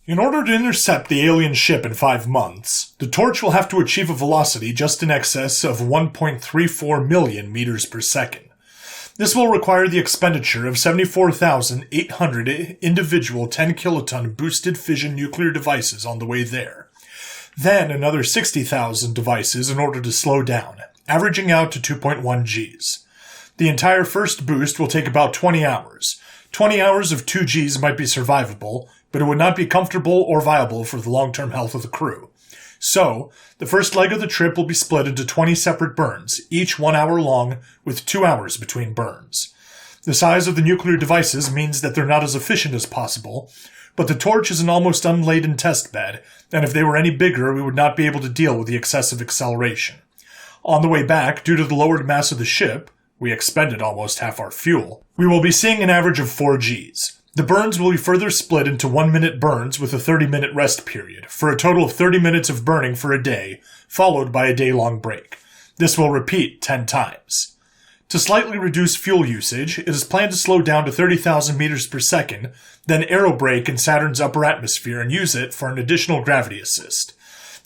In order to intercept the alien ship in 5 months, the Torch will have to achieve a velocity just in excess of 1.34 million meters per second. This will require the expenditure of 74,800 individual 10-kiloton boosted fission nuclear devices on the way there. Then another 60,000 devices in order to slow down, averaging out to 2.1 Gs. The entire first boost will take about 20 hours. 20 hours of 2 Gs might be survivable, but it would not be comfortable or viable for the long-term health of the crew. So, the first leg of the trip will be split into 20 separate burns, each 1 hour long, with 2 hours between burns. The size of the nuclear devices means that they're not as efficient as possible, but the Torch is an almost unladen test bed, and if they were any bigger, we would not be able to deal with the excessive acceleration. On the way back, due to the lowered mass of the ship, we expended almost half our fuel, we will be seeing an average of 4 Gs. The burns will be further split into 1-minute burns with a 30-minute rest period, for a total of 30 minutes of burning for a day, followed by a day-long break. This will repeat 10 times. To slightly reduce fuel usage, it is planned to slow down to 30,000 meters per second, then aerobrake in Saturn's upper atmosphere and use it for an additional gravity assist.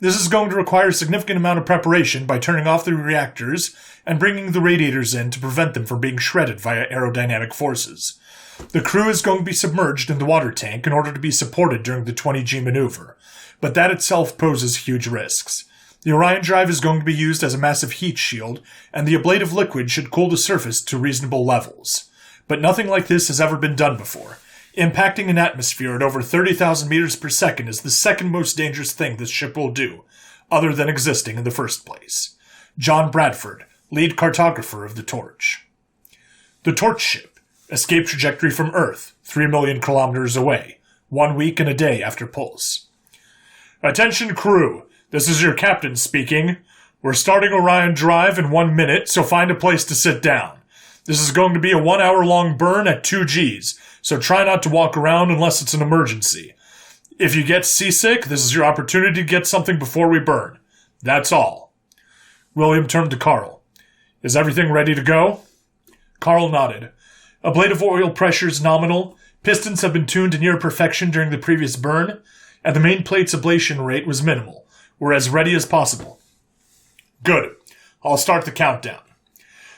This is going to require a significant amount of preparation by turning off the reactors and bringing the radiators in to prevent them from being shredded via aerodynamic forces. The crew is going to be submerged in the water tank in order to be supported during the 20G maneuver, but that itself poses huge risks. The Orion drive is going to be used as a massive heat shield, and the ablative liquid should cool the surface to reasonable levels. But nothing like this has ever been done before. Impacting an atmosphere at over 30,000 meters per second is the second most dangerous thing this ship will do, other than existing in the first place. John Bradford, lead cartographer of the Torch. The Torch ship, escape trajectory from Earth, 3 million kilometers away, 1 week and a day after pulse. Attention crew, this is your captain speaking. We're starting Orion Drive in 1 minute, so find a place to sit down. This is going to be a 1 hour long burn at 2 Gs, so try not to walk around unless it's an emergency. If you get seasick, this is your opportunity to get something before we burn. That's all. William turned to Carl. Is everything ready to go? Carl nodded. Ablative oil pressure is nominal, pistons have been tuned to near perfection during the previous burn, and the main plate's ablation rate was minimal. We're as ready as possible. Good. I'll start the countdown.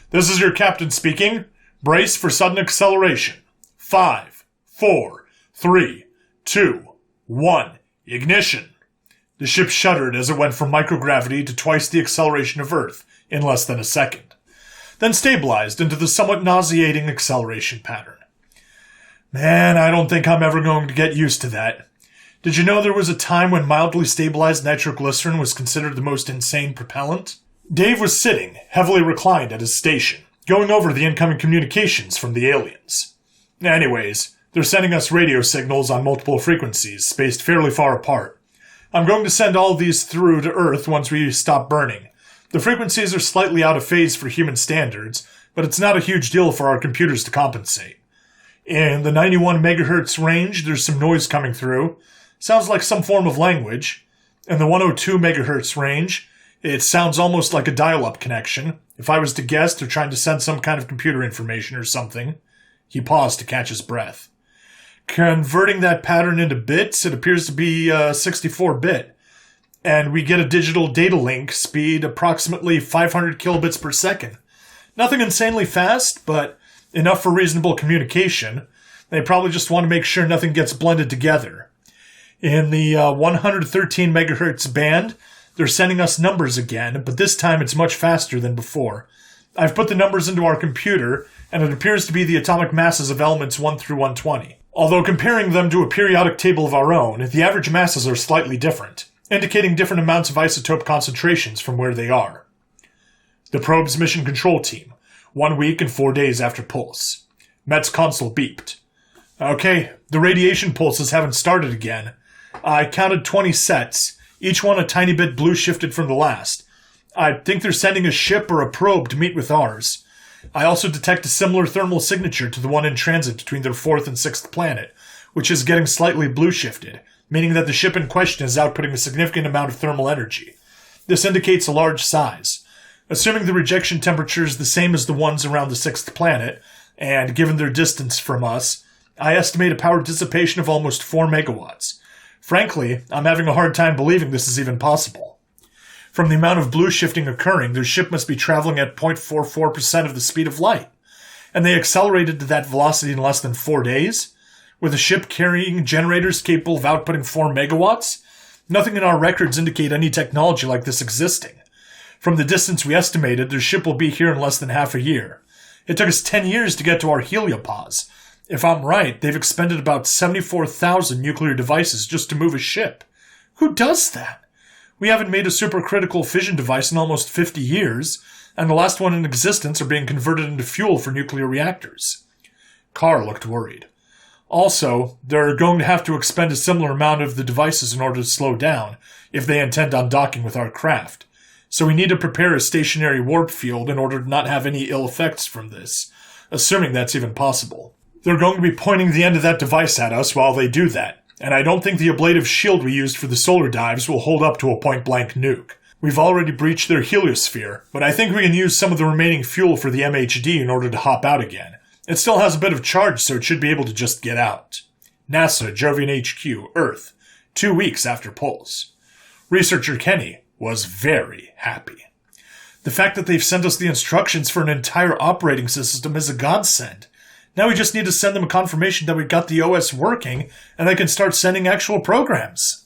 This is your captain speaking. Brace for sudden acceleration. 5, 4, 3, 2, 1. Ignition. The ship shuddered as it went from microgravity to twice the acceleration of Earth in less than a second, then stabilized into the somewhat nauseating acceleration pattern. Man, I don't think I'm ever going to get used to that. Did you know there was a time when mildly stabilized nitroglycerin was considered the most insane propellant? Dave was sitting, heavily reclined at his station, going over the incoming communications from the aliens. Anyways, they're sending us radio signals on multiple frequencies, spaced fairly far apart. I'm going to send all of these through to Earth once we stop burning. The frequencies are slightly out of phase for human standards, but it's not a huge deal for our computers to compensate. In the 91 megahertz range, there's some noise coming through. Sounds like some form of language. In the 102 megahertz range, it sounds almost like a dial-up connection. If I was to guess, they're trying to send some kind of computer information or something. He paused to catch his breath. Converting that pattern into bits, it appears to be 64-bit. And we get a digital data link speed approximately 500 kilobits per second. Nothing insanely fast, but enough for reasonable communication. They probably just want to make sure nothing gets blended together. In the 113 megahertz band, they're sending us numbers again, but this time it's much faster than before. I've put the numbers into our computer, and it appears to be the atomic masses of elements 1 through 120. Although comparing them to a periodic table of our own, the average masses are slightly different, indicating different amounts of isotope concentrations from where they are. The probe's mission control team, 1 week and 4 days after pulse. Met's console beeped. Okay, the radiation pulses haven't started again. I counted 20 sets, each one a tiny bit blue shifted from the last. I think they're sending a ship or a probe to meet with ours. I also detect a similar thermal signature to the one in transit between their 4th and 6th planet, which is getting slightly blue shifted, meaning that the ship in question is outputting a significant amount of thermal energy. This indicates a large size. Assuming the rejection temperature is the same as the ones around the 6th planet, and given their distance from us, I estimate a power dissipation of almost 4 megawatts. Frankly, I'm having a hard time believing this is even possible. From the amount of blue shifting occurring, their ship must be traveling at 0.44% of the speed of light. And they accelerated to that velocity in less than 4 days? With a ship carrying generators capable of outputting 4 megawatts? Nothing in our records indicate any technology like this existing. From the distance we estimated, their ship will be here in less than half a year. It took us 10 years to get to our heliopause. If I'm right, they've expended about 74,000 nuclear devices just to move a ship. Who does that? We haven't made a supercritical fission device in almost 50 years, and the last one in existence are being converted into fuel for nuclear reactors. Carr looked worried. Also, they're going to have to expend a similar amount of the devices in order to slow down, if they intend on docking with our craft. So we need to prepare a stationary warp field in order to not have any ill effects from this, assuming that's even possible. They're going to be pointing the end of that device at us while they do that, and I don't think the ablative shield we used for the solar dives will hold up to a point-blank nuke. We've already breached their heliosphere, but I think we can use some of the remaining fuel for the MHD in order to hop out again. It still has a bit of charge, so it should be able to just get out. NASA, Jovian HQ, Earth, 2 weeks after Pulse. Researcher Kenny was very happy. The fact that they've sent us the instructions for an entire operating system is a godsend. Now we just need to send them a confirmation that we've got the OS working, and they can start sending actual programs.